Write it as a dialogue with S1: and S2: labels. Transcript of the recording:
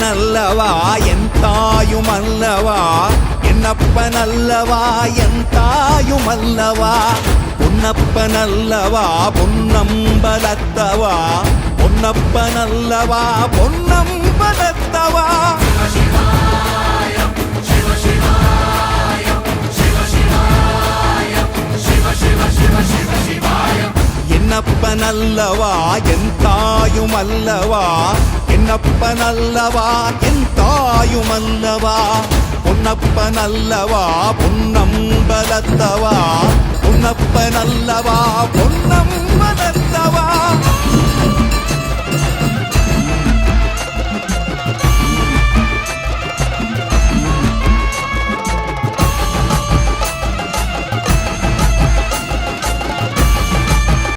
S1: பொன்னப்பனல்லவா என் தாயுமல்லவா என்னப்பனல்லவா என் தாயுமல்லவா பொன்னப்பனல்லவா பொன்னம்பலத்தவா பொன்னப்பனல்லவா பொன்னம்பலத்தவா என்னப்பனல்லவா என் தாயுமல்லவா என்னப்பனல்லவா என் தாயுமல்லவா பொன்னப்பனல்லவா பொன்னம்பலத்தவா பொன்னப்பனல்லவா பொன்